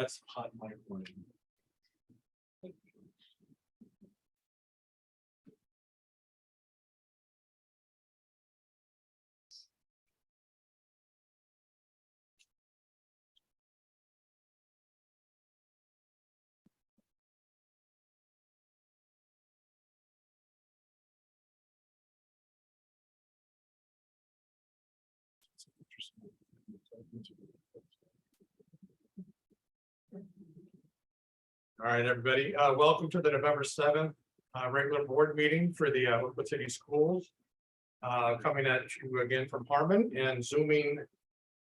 That's hot mic warning. All right, everybody, welcome to the November 7th regular board meeting for the Oakwood City Schools. Coming at you again from Harmon and zooming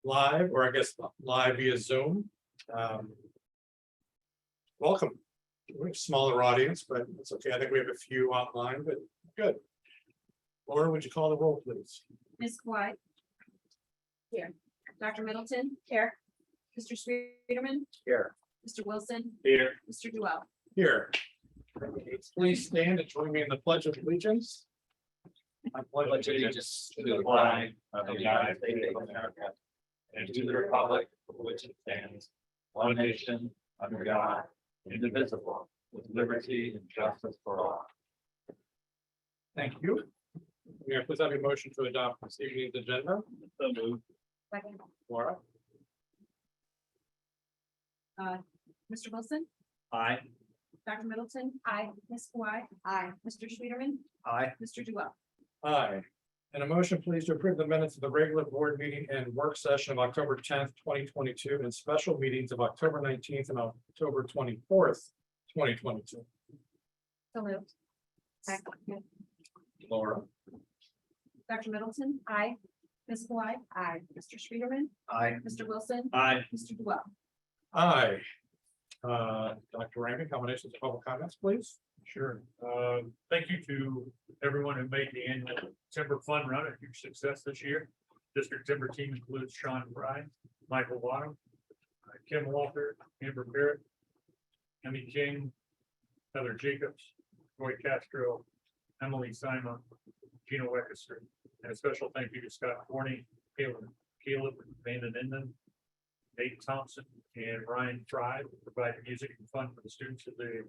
live, or I guess live via Zoom. Welcome. We have a smaller audience, but it's okay. I think we have a few online, but good. Laura, would you call the roll, please? Ms. White. Here. Dr. Middleton. Here. Mr. Sweeterman. Here. Mr. Wilson. Here. Mr. Duell. Here. Please stand and join me in the Pledge of Allegiance. I pledge allegiance to the flag of the United States of America and to the republic for which it stands, one nation, under God, indivisible, with liberty and justice for all. Thank you. We are please have a motion to adopt this evening's agenda. So moved. Second. Laura? Mr. Wilson. Aye. Dr. Middleton. Aye. Ms. White. Aye. Mr. Sweeterman. Aye. Mr. Duell. Aye. And a motion please to approve the minutes of the regular board meeting and work session of October 10th, 2022, and special meetings of October 19th and October 24th, 2022. So moved. Second. Laura? Dr. Middleton. Aye. Ms. White. Aye. Mr. Sweeterman. Aye. Mr. Wilson. Aye. Mr. Duell. Aye. Dr. Rankin, combinations of public comments, please. Sure. Thank you to everyone who made the annual Timber Fun Run a huge success this year. District Timber team includes Sean Bryan, Michael Wadham, Kim Walter, Amber Barrett, Emmy King, Heather Jacobs, Roy Castro, Emily Simon, Gina Weckester, and a special thank you to Scott Corney, Caleb Van den Enden, Nate Thompson, and Ryan Fry for providing music and fun for the students as they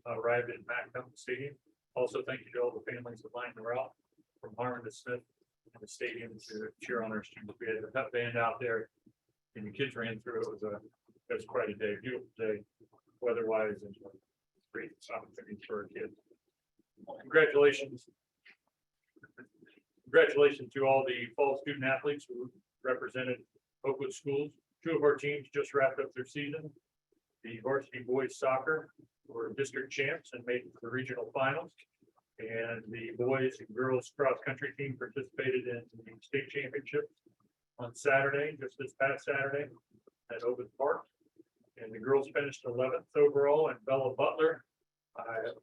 arrived at Macomb Stadium. Also, thank you to all the families that lined the route from Harmon to Smith and the stadium to cheer on our students. We had a pep band out there and the kids ran through. It was quite a day, beautiful day, weather-wise, and great opportunity for our kids. Congratulations. Congratulations to all the fall student athletes who represented Oakwood schools. Two of our teams just wrapped up their season. The varsity boys soccer were district champs and made the regional finals. And the boys and girls cross country team participated in the state championship on Saturday, just this past Saturday at Oakwood Park. And the girls finished 11th overall, and Bella Butler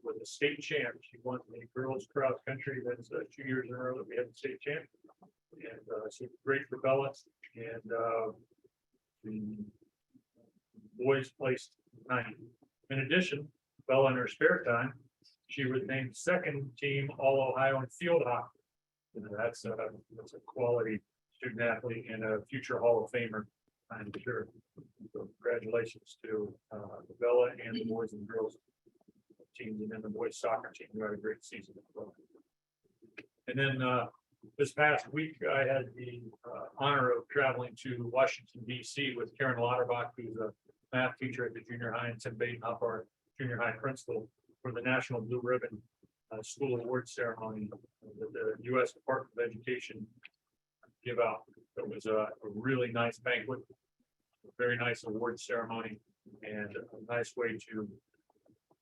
was the state champ. She won the girls cross country. That's 2 years in a row that we had the state champ. And so great for Bella. And the boys placed 9th. In addition, Bella, in her spare time, she was named second team All-Ohio in field hockey. And that's a quality student athlete and a future Hall of Famer, I'm sure. So congratulations to Bella and the boys and girls teams, and then the boys soccer team who had a great season. And then this past week, I had the honor of traveling to Washington, D.C. with Karen Lauterbach, who's a math teacher at the junior high, and Tim Badenhoff, our junior high principal, for the National Blue Ribbon School Award Ceremony that the U.S. Department of Education give out. It was a really nice banquet, a very nice award ceremony, and a nice way to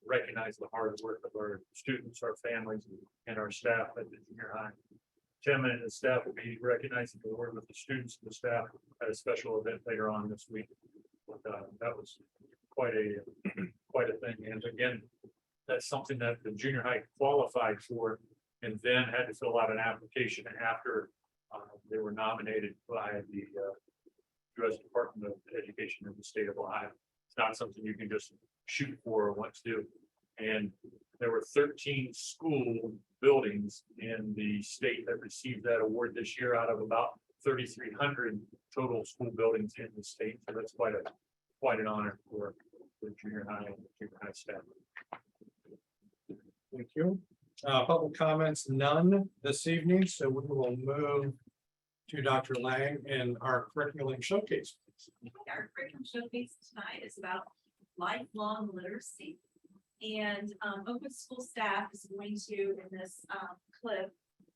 recognize the hard work of our students, our families, and our staff at the junior high. Tim and his staff will be recognizing the award with the students and the staff at a special event later on this week. But, that was quite a thing. And again, that's something that the junior high qualified for, and then had to fill out an application after they were nominated by the U.S. Department of Education in the state of Ohio. It's not something you can just shoot for or want to do. And there were 13 school buildings in the state that received that award this year out of about 3,300 total school buildings in the state. So that's quite an honor for the junior high and junior high staff. Thank you. Public comments, none this evening, so we will move to Dr. Lang and our curriculum showcase. Our curriculum showcase tonight is about lifelong literacy. And Oakwood school staff is going to, in this clip,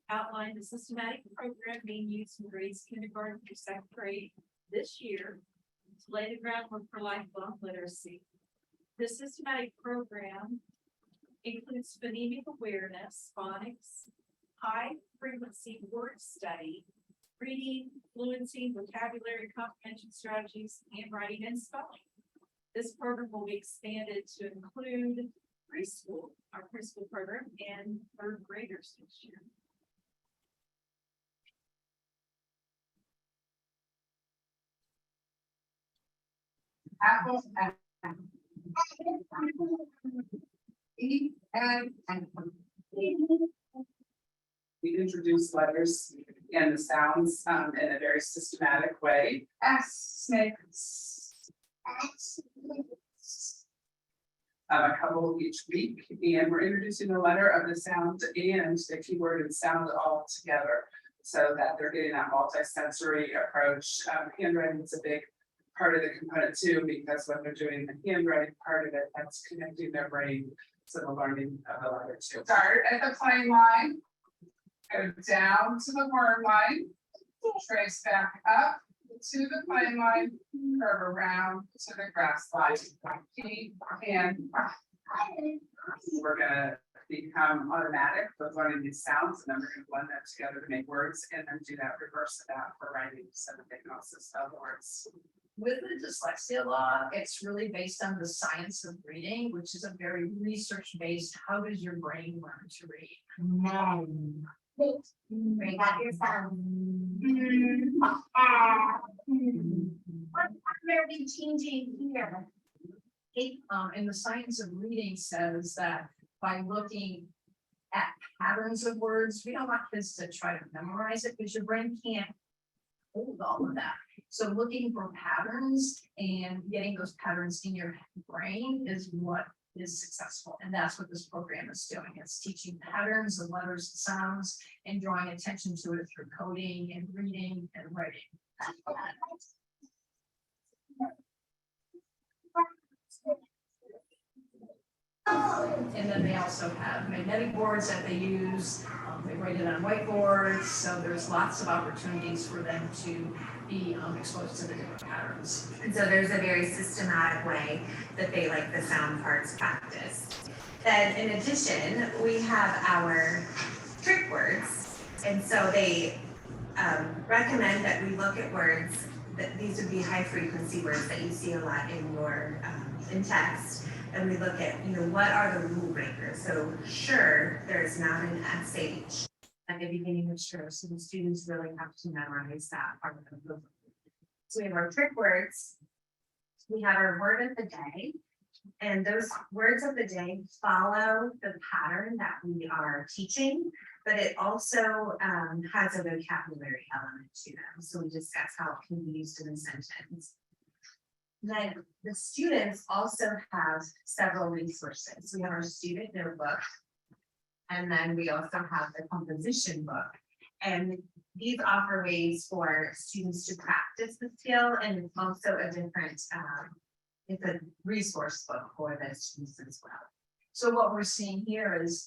outline the systematic program being used in grades kindergarten through second grade this year to lay the groundwork for lifelong literacy. This systematic program includes phonemic awareness, phonics, high frequency word study, reading, fluency, vocabulary, comprehension strategies, handwriting, and spelling. This program will be expanded to include preschool, our preschool program, and third graders next year. Apple and E and we introduce letters and the sounds in a very systematic way. S, snakes. A couple each week, and we're introducing the letter of the sound and the keyword and sound all together, so that they're getting that multi-sensory approach. Handwriting is a big part of the component too, because when they're doing the handwriting part of it, that's connecting their brain to the learning of the letter too. Start at the plane line, go down to the word line, trace back up to the plane line, curve around to the grass line. And we're gonna become automatic with learning these sounds, and then we're gonna blend them together to make words, and then do that reverse of that for writing, so that they can also spell the words. With the dyslexia law, it's really based on the science of reading, which is a very research-based, how does your brain learn to read? Bring out your sound. What are we changing here? And the science of reading says that by looking at patterns of words, we don't want kids to try to memorize it, because your brain can't hold all of that. So looking for patterns and getting those patterns in your brain is what is successful. And that's what this program is doing. It's teaching patterns of letters and sounds and drawing attention to it through coding and reading and writing. And then they also have magnetic boards that they use. They write it on whiteboards. So there's lots of opportunities for them to be exposed to the different patterns. And so there's a very systematic way that they like the sound parts practiced. Then in addition, we have our trick words. And so they recommend that we look at words that these would be high frequency words that you see a lot in your in text. And we look at, what are the rule breakers? So sure, there's not an SH at the beginning of sure, so the students really have to memorize that part of the book. So we have our trick words. We have our word of the day. And those words of the day follow the pattern that we are teaching, but it also has a vocabulary element to them. So we discuss how it can be used in a sentence. Then the students also have several resources. We have our student notebook, and then we also have the composition book. And these offer ways for students to practice the skill, and it's also a different, it's a resource book for the students as well. So what we're seeing here is,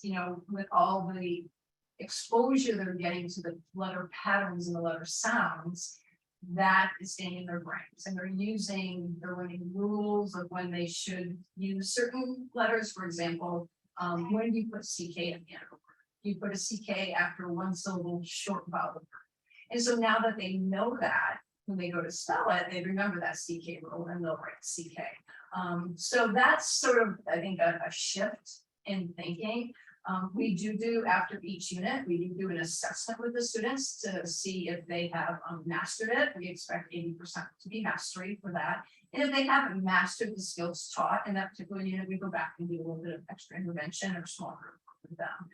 with all the exposure they're getting to the letter patterns and the letter sounds, that is staying in their brains, and they're learning rules of when they should use certain letters. For example, when do you put CK at the end of a word? You put a CK after one syllable short vowel word. And so now that they know that, when they go to spell it, they remember that CK rule and they'll write CK. So that's sort of, I think, a shift in thinking. We do after each unit, we do an assessment with the students to see if they have mastered it. We expect 80% to be mastery for that. And if they haven't mastered the skills taught in that particular unit, we go back and do a little bit of extra intervention or small group with them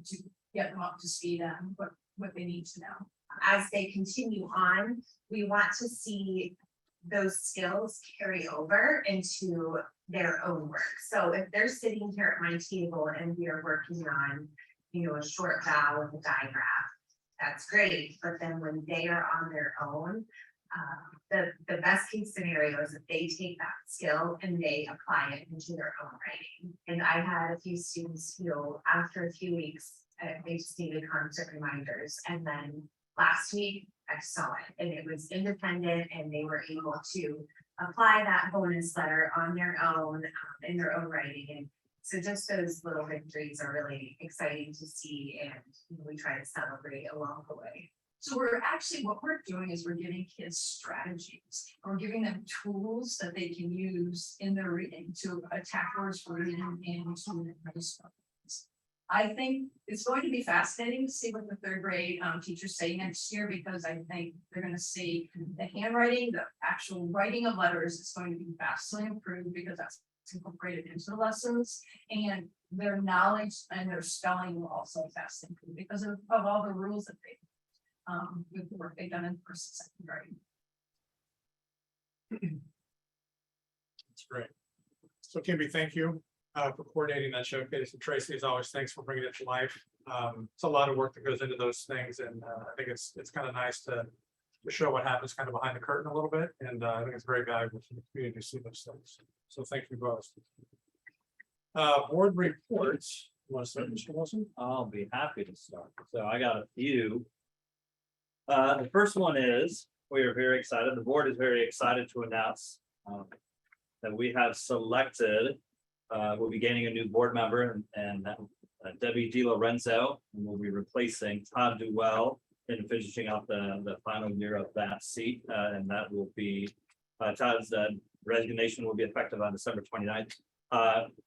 to get them up to speed on what they need to know. As they continue on, we want to see those skills carry over into their own work. So if they're sitting here at my table and we are working on, a short bow with a diagram, that's great. But then when they are on their own, the best case scenario is that they take that skill and they apply it into their own writing. And I had a few students who, after a few weeks, they just needed constant reminders. And then last week, I saw it and it was independent and they were able to apply that bonus letter on their own, in their own writing. And so just those little victories are really exciting to see, and we try to celebrate along the way. So we're actually, what we're doing is we're giving kids strategies. We're giving them tools that they can use in their reading to attack words for reading and to raise. I think it's going to be fascinating to see what the third grade teachers say next year, because I think they're going to see the handwriting, the actual writing of letters is going to be vastly improved because that's incorporated into the lessons, and their knowledge and their spelling will also vastly improve because of all the rules that they with the work they've done in first and second grade. That's great. So Kimby, thank you for coordinating that showcase, and Tracy, as always, thanks for bringing it to life. It's a lot of work that goes into those things, and I think it's kind of nice to show what happens kind of behind the curtain a little bit, and I think it's very valuable for the community to see those things. So thank you both. Board reports. You want to start, Mr. Wilson? I'll be happy to start. So I got a few. The first one is, we are very excited. The board is very excited to announce that we have selected, we'll be gaining a new board member, and Debbie DiLorenzo, and we'll be replacing Todd Duell in finishing out the final year of that seat. And that will be, Todd's resignation will be effective on December 29th.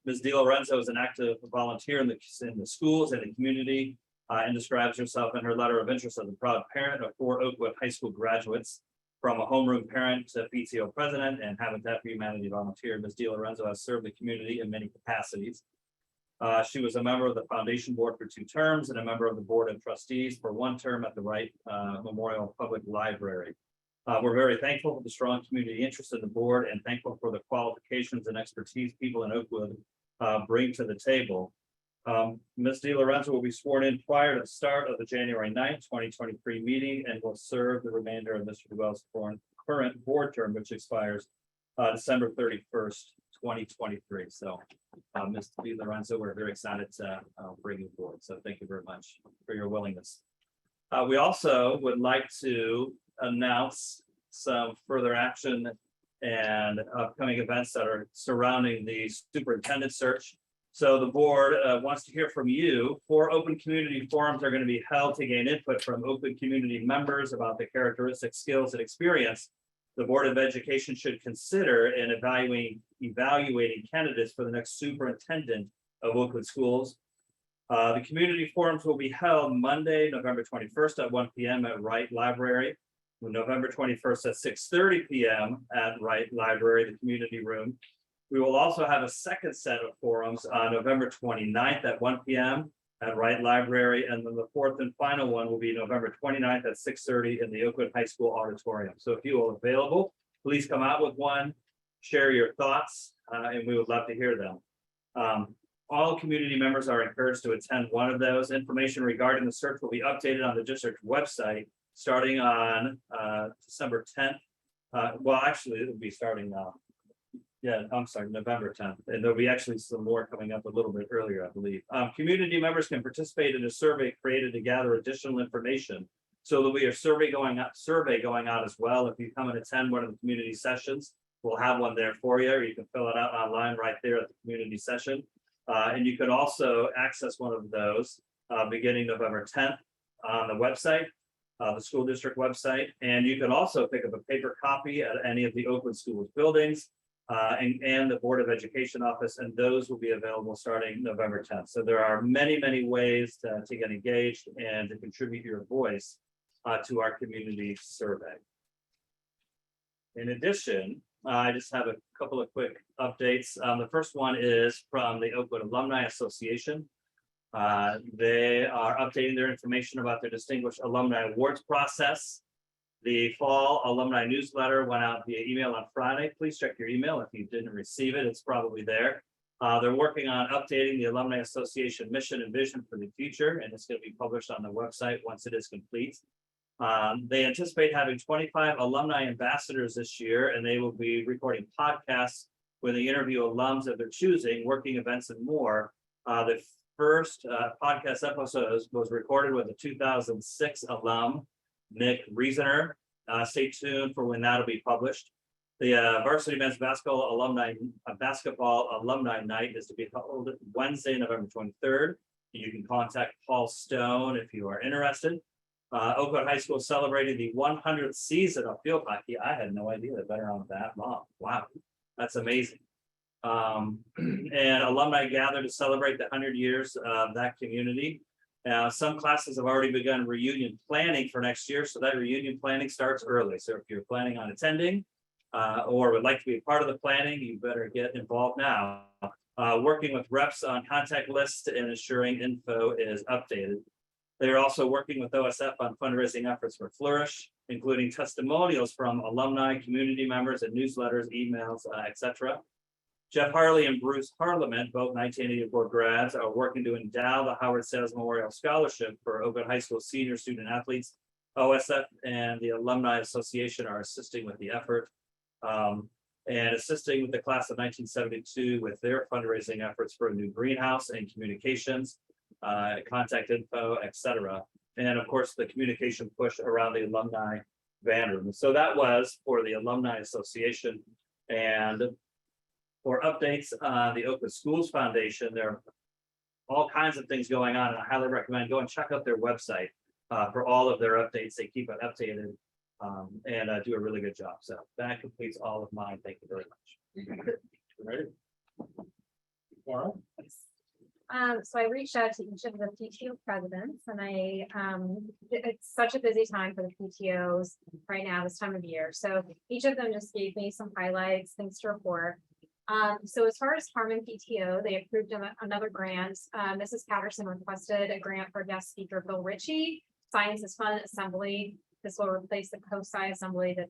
Ms. DiLorenzo is an active volunteer in the schools and the community, and describes herself in her letter of interest as a proud parent of 4 Oakwood High School graduates. From a homeroom parent to PTO president and Habitat for Humanity volunteer, Ms. DiLorenzo has served the community in many capacities. She was a member of the foundation board for 2 terms and a member of the board of trustees for 1 term at the Wright Memorial Public Library. We're very thankful for the strong community interest in the board and thankful for the qualifications and expertise people in Oakwood bring to the table. Ms. DiLorenzo will be sworn in prior to the start of the January 9th, 2023 meeting and will serve the remainder of Mr. Duell's current board term, which expires December 31st, 2023. So Ms. DiLorenzo, we're very excited to bring you forward. So thank you very much for your willingness. We also would like to announce some further action and upcoming events that are surrounding the superintendent search. So the board wants to hear from you. 4 open community forums are going to be held to gain input from open community members about the characteristics, skills, and experience the Board of Education should consider in evaluating candidates for the next superintendent of Oakwood schools. The community forums will be held Monday, November 21st at 1 p.m. at Wright Library, November 21st at 6:30 p.m. at Wright Library, the community room. We will also have a second set of forums on November 29th at 1 p.m. at Wright Library, and then the 4th and final one will be November 29th at 6:30 in the Oakwood High School auditorium. So if you are available, please come out with one, share your thoughts, and we would love to hear them. All community members are encouraged to attend one of those. Information regarding the search will be updated on the district website starting on December 10th. Well, actually, it will be starting now. Yeah, I'm sorry, November 10th. And there'll be actually some more coming up a little bit earlier, I believe. Community members can participate in a survey created to gather additional information. So there'll be a survey going out as well. If you come and attend one of the community sessions, we'll have one there for you, or you can fill it out online right there at the community session. And you can also access one of those beginning November 10th on the website, the school district website. And you can also pick up a paper copy at any of the Oakwood Schools buildings and the Board of Education office, and those will be available starting November 10th. So there are many, many ways to get engaged and to contribute your voice to our community survey. In addition, I just have a couple of quick updates. The first one is from the Oakwood Alumni Association. They are updating their information about their Distinguished Alumni Awards process. The fall alumni newsletter went out via email on Friday. Please check your email. If you didn't receive it, it's probably there. They're working on updating the Alumni Association mission and vision for the future, and it's going to be published on the website once it is complete. They anticipate having 25 alumni ambassadors this year, and they will be recording podcasts where they interview alums of their choosing, working events and more. The first podcast episode was recorded with a 2006 alum, Nick Reasoner. Stay tuned for when that'll be published. The varsity men's basketball alumni night is to be held Wednesday, November 23rd. You can contact Paul Stone if you are interested. Oakwood High School celebrating the 100th season of field hockey. I had no idea they've been around that long. Wow, that's amazing. And alumni gather to celebrate the 100 years of that community. Some classes have already begun reunion planning for next year, so that reunion planning starts early. So if you're planning on attending or would like to be a part of the planning, you better get involved now. Working with reps on contact lists and ensuring info is updated. They are also working with OSF on fundraising efforts for Flourish, including testimonials from alumni, community members, and newsletters, emails, etc. Jeff Harley and Bruce Parliament, both 1984 grads, are working to endow the Howard Sales Memorial Scholarship for Oakwood High School senior student athletes. OSF and the Alumni Association are assisting with the effort and assisting with the class of 1972 with their fundraising efforts for a new greenhouse and communications, contact info, etc. And of course, the communication push around the alumni van room. So that was for the Alumni Association. And for updates on the Oakwood Schools Foundation, there are all kinds of things going on, and I highly recommend go and check out their website for all of their updates. They keep it updated and do a really good job. So that completes all of mine. Thank you very much. Ready? Laura? So I reached out to each of the PTO presidents and it's such a busy time for the PTOs right now, this time of year. So each of them just gave me some highlights, things to report. So as far as Harmon PTO, they approved another grant. Mrs. Patterson requested a grant for guest speaker Bill Ritchie, Science is Fun Assembly. This will replace the COSI assembly that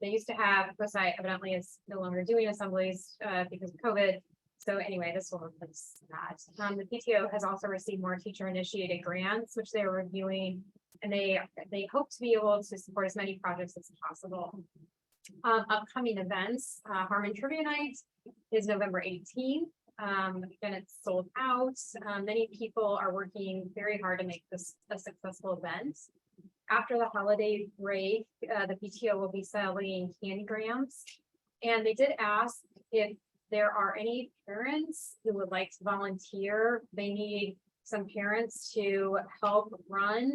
they used to have. COSI evidently is no longer doing assemblies because of COVID. So anyway, this will replace that. The PTO has also received more teacher-initiated grants, which they are reviewing, and they hope to be able to support as many projects as possible. Upcoming events, Harmon Trivia Night is November 18th. And it's sold out. Many people are working very hard to make this a successful event. After the holiday break, the PTO will be selling candygrams. And they did ask if there are any parents who would like to volunteer. They need some parents to help run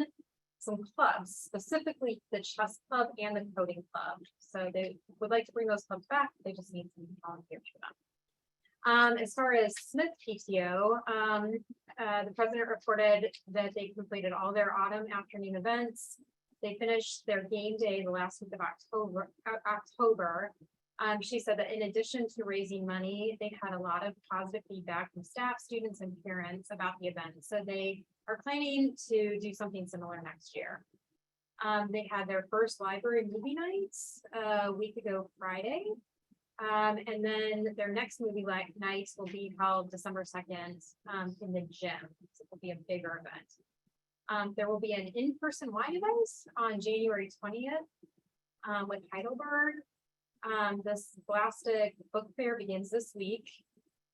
some clubs, specifically the chess club and the coding club. So they would like to bring those clubs back. They just need some volunteers for them. As far as Smith PTO, the president reported that they completed all their autumn afternoon events. They finished their game day the last week of October. She said that in addition to raising money, they had a lot of positive feedback from staff, students, and parents about the event. So they are planning to do something similar next year. They had their first library movie nights a week ago Friday. And then their next movie nights will be held December 2nd in the gym. So it will be a bigger event. There will be an in-person wine event on January 20th with Heidelberg. This Scholastic Book Fair begins this week,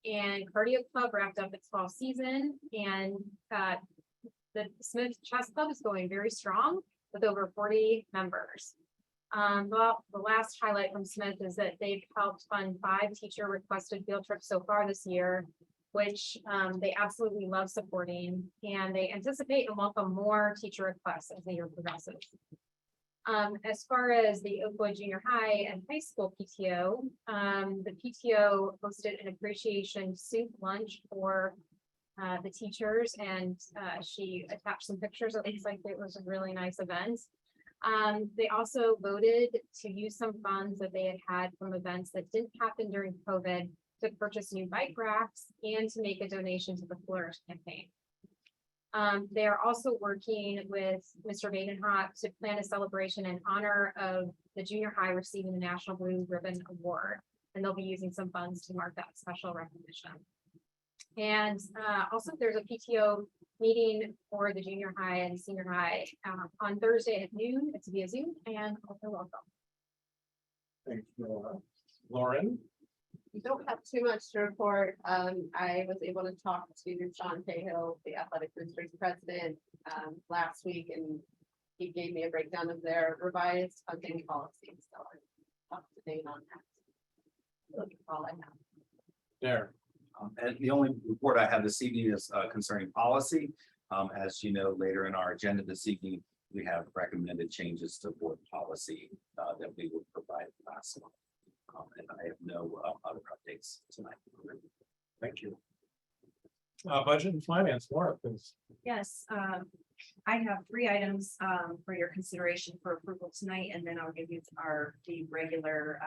and Cardio Club wrapped up its fall season, and the Smith Chess Club is going very strong with over 40 members. Well, the last highlight from Smith is that they've helped fund 5 teacher requested field trips so far this year, which they absolutely love supporting, and they anticipate and welcome more teacher requests as the year progresses. As far as the Oakwood Junior High and High School PTO, the PTO hosted an appreciation soup lunch for the teachers, and she attached some pictures. It looks like it was a really nice event. They also voted to use some funds that they had from events that didn't happen during COVID to purchase new bike racks and to make a donation to the Flourish campaign. They are also working with Mr. Badenhot to plan a celebration in honor of the junior high receiving the National Blue Ribbon Award. And they'll be using some funds to mark that special recognition. And also there's a PTO meeting for the junior high and senior high on Thursday at noon. It's via Zoom and also welcome. Thank you, Lauren. You don't have too much to report. I was able to talk to Sean Cahill, the athletic boosters president, last week, and he gave me a breakdown of their revised funding policy. So I'm up to date on that. That's all I have. There. And the only report I have this evening is concerning policy. As you know, later in our agenda this evening, we have recommended changes to board policy that we will provide last month. And I have no other updates tonight. Thank you. Budget and finance, Laura, please. Yes, I have 3 items for your consideration for approval tonight, and then I'll give you the regular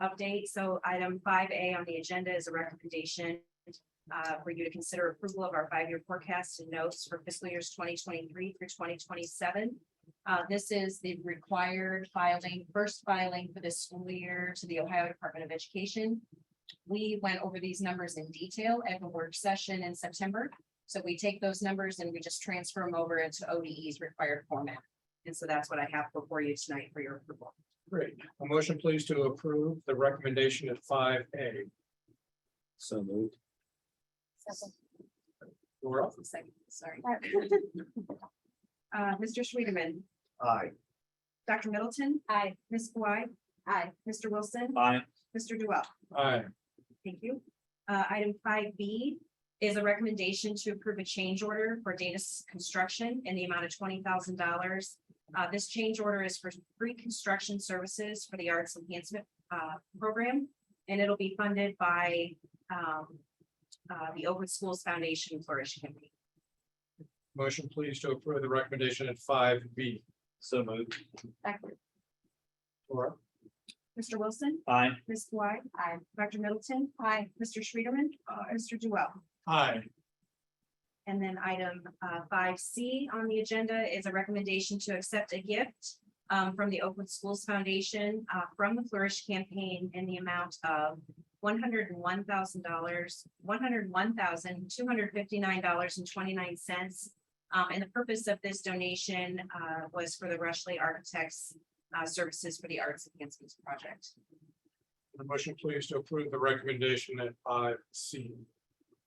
update. So item 5A on the agenda is a recommendation for you to consider approval of our 5-year forecast and notes for fiscal years 2023 through 2027. This is the required first filing for this school year to the Ohio Department of Education. We went over these numbers in detail at the work session in September. So we take those numbers and we just transfer them over into ODE's required format. And so that's what I have before you tonight for your approval. Great. A motion, please, to approve the recommendation at 5A. So moved. Laura? Second, sorry. Mr. Schwederman, Aye. Dr. Middleton. Aye. Ms. Kawhi. Aye. Mr. Wilson. Aye. Mr. Duell. Aye. Thank you. Item 5B is a recommendation to approve a change order for data construction in the amount of $20,000. This change order is for pre-construction services for the Arts Enhancement Program, and it'll be funded by the Open Schools Foundation Flourish Campaign. Motion, please, to approve the recommendation at 5B. So moved. Laura? Mr. Wilson. Aye. Ms. Kawhi. Aye. Dr. Middleton. Aye. Mr. Schwederman. Mr. Duell. Aye. And then item 5C on the agenda is a recommendation to accept a gift from the Open Schools Foundation from the Flourish Campaign in the amount of $101,259.29. And the purpose of this donation was for the Rushley Architects services for the Arts Enhancements Project. A motion, please, to approve the recommendation at 5C.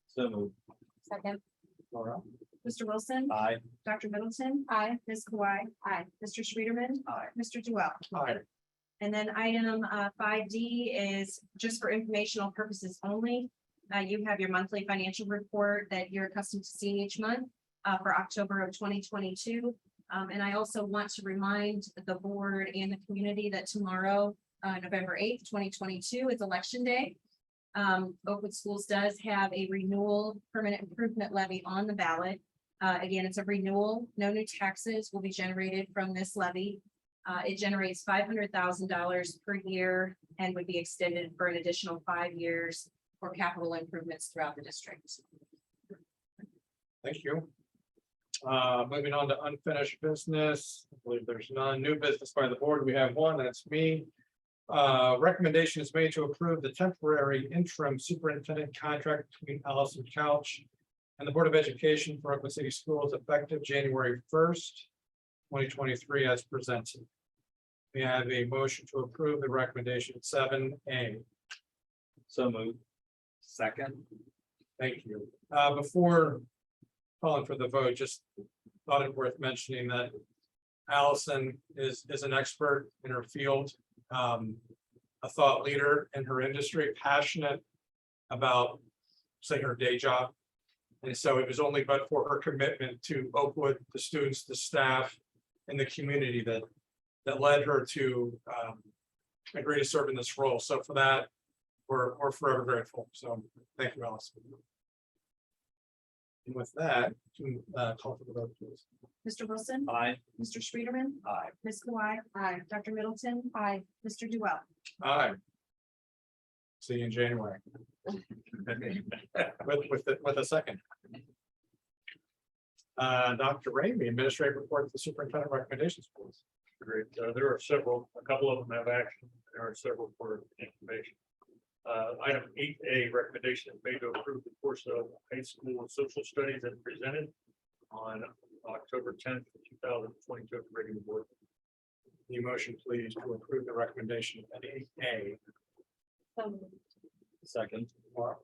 So moved. Second. Laura? Mr. Wilson. Aye. Dr. Middleton. Aye. Ms. Kawhi. Aye. Mr. Schwederman. Aye. Mr. Duell. Aye. And then item 5D is just for informational purposes only. You have your monthly financial report that you're accustomed to seeing each month for October of 2022. And I also want to remind the board and the community that tomorrow, November 8th, 2022 is election day. Oakwood Schools does have a renewal permanent improvement levy on the ballot. Again, it's a renewal. No new taxes will be generated from this levy. It generates $500,000 per year and would be extended for an additional 5 years for capital improvements throughout the district. Thank you. Moving on to unfinished business. I believe there's none. New business by the board. We have one, that's me. Recommendation is made to approve the temporary interim superintendent contract between Allison Couch and the Board of Education for Oakland City Schools effective January 1st, 2023 as presented. We have a motion to approve the recommendation 7A. So moved. Second. Thank you. Before calling for the vote, just thought it worth mentioning that Allison is an expert in her field, a thought leader in her industry, passionate about, say, her day job. And so it was only but for her commitment to Oakwood, the students, the staff, and the community that led her to agree to serve in this role. So for that, we're forever grateful. So thank you, Allison. And with that, call for the vote, please. Mr. Wilson. Aye. Mr. Schwederman. Aye. Ms. Kawhi. Aye. Dr. Middleton. Aye. Mr. Duell. Aye. See you in January. With a second. Dr. Ramey, administrative report to the superintendent recommendations, please. Great. There are several, a couple of them have action, there are several for information. Item 8A, recommendation is made to approve the course of high school social studies as presented on October 10th, 2022 at the regular board. The motion, please, to approve the recommendation at 8A. So moved. Second. Laura?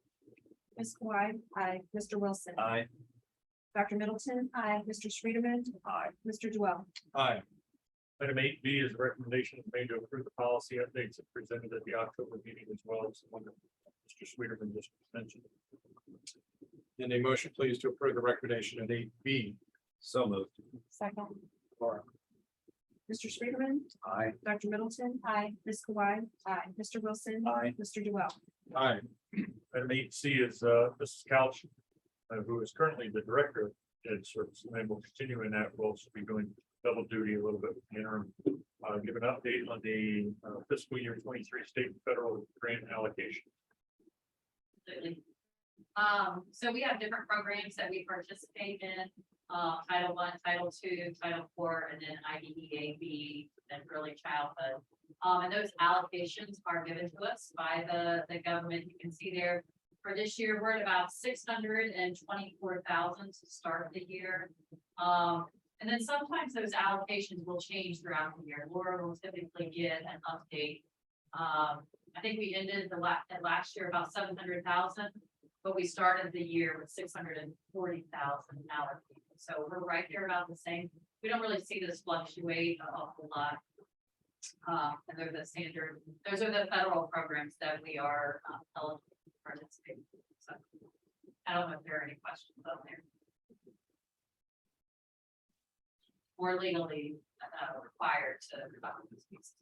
Ms. Kawhi. Aye. Mr. Wilson. Aye. Dr. Middleton. Aye. Mr. Schreiderman. Aye. Mr. Dwell. Aye. Item 8B is a recommendation made to approve the policy updates that presented at the October meeting as well as the one that Mr. Sweeterman just mentioned. And a motion, please, to approve the recommendation at 8B. So moved. Second. Laura? Mr. Schreiderman. Aye. Dr. Middleton. Aye. Ms. Kawhi. Aye. Mr. Wilson. Aye. Mr. Dwell. Aye. Item 8C is Mrs. Couch, who is currently the director of Ed Service, and will continue in that role. She'll be doing double duty a little bit interim. Give an update on the fiscal year 23 state and federal grant allocation. Absolutely. So we have different programs that we participate in, Title I, Title II, Title IV, and then IDEA, and early childhood. And those allocations are given to us by the government. You can see there for this year, we're at about 624,000 to start the year. And then sometimes those allocations will change throughout the year. Laura will typically get an update. I think we ended last year about 700,000, but we started the year with 640,000 allocated. So we're right there about the same. We don't really see this fluctuate a whole lot. And they're the standard, those are the federal programs that we are eligible to participate in. So I don't know if there are any questions on there. We're legally required to cover this piece.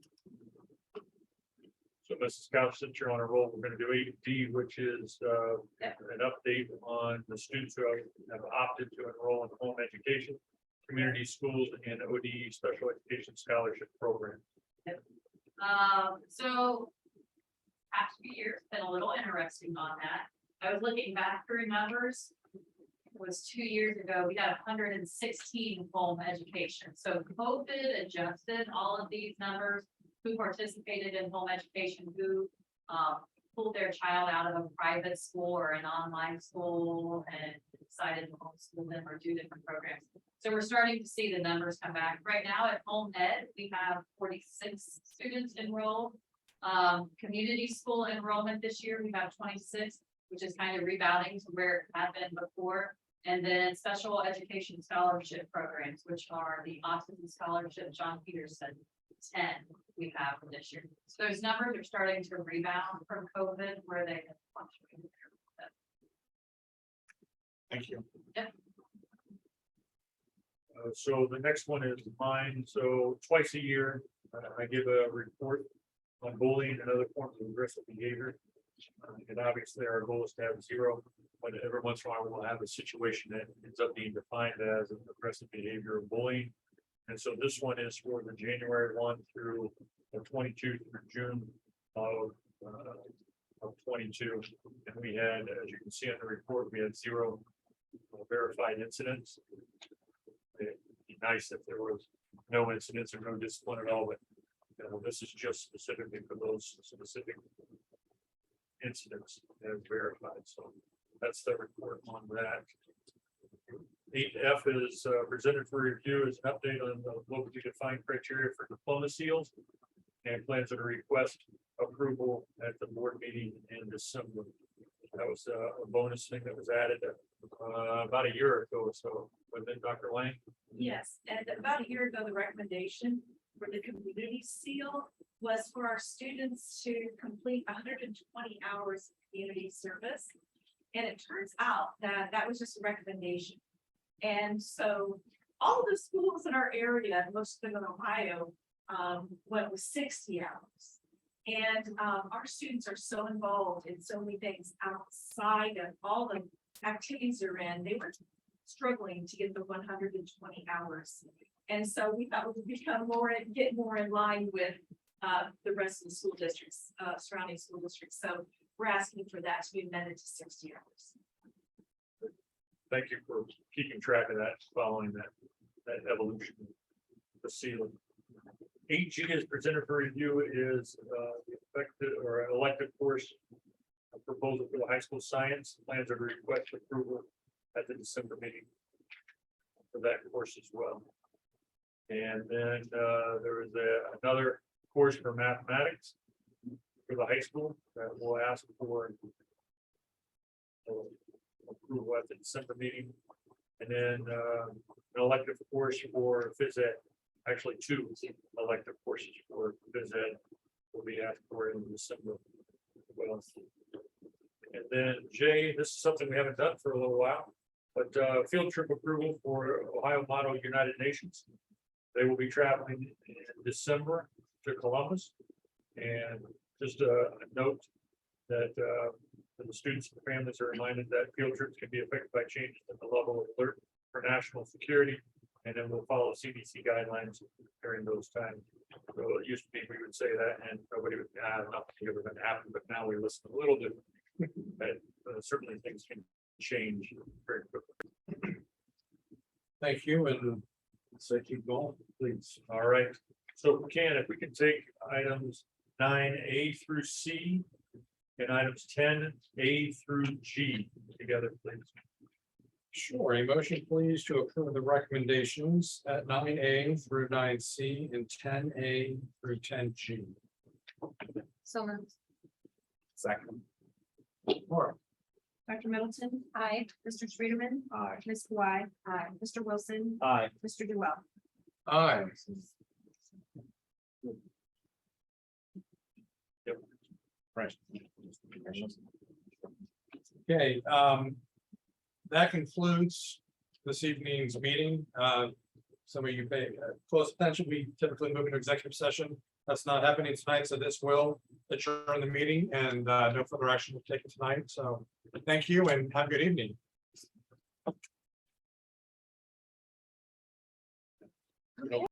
So Mrs. Couch, since you're on a roll, we're going to do 8D, which is an update on the students who have opted to enroll in home education, community schools, and ODE special education scholarship program. So past few years been a little interesting on that. I was looking back through numbers. It was 2 years ago, we got 116 home education. So COVID adjusted all of these numbers, who participated in home education, who pulled their child out of a private school or an online school and decided to homeschool them or do different programs. So we're starting to see the numbers come back. Right now at home ed, we have 46 students enrolled. Community school enrollment this year, we have 26, which is kind of rebounding to where it had been before. And then special education scholarship programs, which are the Autism Scholarship, John Peterson, 10 we have for this year. So those numbers are starting to rebound from COVID where they have fluctuated. Thank you. Yep. So the next one is mine. So twice a year, I give a report on bullying and other forms of aggressive behavior. And obviously our goal is to have zero, but every once in a while we'll have a situation that ends up being defined as an aggressive behavior of bullying. And so this one is for the January 1 through 22 through June of 22. And we had, as you can see on the report, we had 0 verified incidents. It'd be nice if there was no incidents or no discipline at all, but this is just specifically for those specific incidents as verified. So that's the report on that. 8F is presented for review as an update on the locally defined criteria for diploma seals and plans to request approval at the board meeting in December. That was a bonus thing that was added about a year ago or so. Within Dr. Lang. Yes, and about a year ago, the recommendation for the community seal was for our students to complete 120 hours of community service. And it turns out that that was just a recommendation. And so all the schools in our area, most of them in Ohio, went with 60 hours. And our students are so involved in so many things outside of all the activities they're in. They were struggling to get the 120 hours. And so we thought we would become more and get more in line with the rest of the school districts, surrounding school districts. So we're asking for that to be amended to 60 hours. thank you for keeping track of that, following that evolution. The ceiling. 8G is presented for review is the effective or elective course. A proposal for the high school science plans are to request approval at the December meeting. For that course as well. And then there is another course for mathematics. For the high school that we'll ask for. Approval at the December meeting. And then an elective course for phys ed. Actually, 2 elective courses for phys ed will be asked for in December. Well, and then Jay, this is something we haven't done for a little while, but field trip approval for Ohio Motto United Nations. They will be traveling in December to Columbus. And just a note that the students and families are reminded that field trips can be affected by changes in the level of alert for national security. And then we'll follow CDC guidelines during those times. So it used to be we would say that and nobody would have nothing ever going to happen, but now we listen a little bit. But certainly things can change very quickly. Thank you, and so keep going, please. All right, so if we can take items 9A through C and items 10A through G together, please. Sure, a motion please to approve the recommendations at 9A through 9C and 10A through 10G. So moved. Second. Laura. Dr. Middleton, Aye. Mr. Friedman, Aye. Ms. Kawhi, Mr. Wilson, Aye. Mr. Duell. Aye. Right. Okay, that concludes this evening's meeting. Some of you pay close attention. We typically move into executive session. That's not happening tonight, so this will adjourn the meeting and no further action will be taken tonight. So thank you and have a good evening.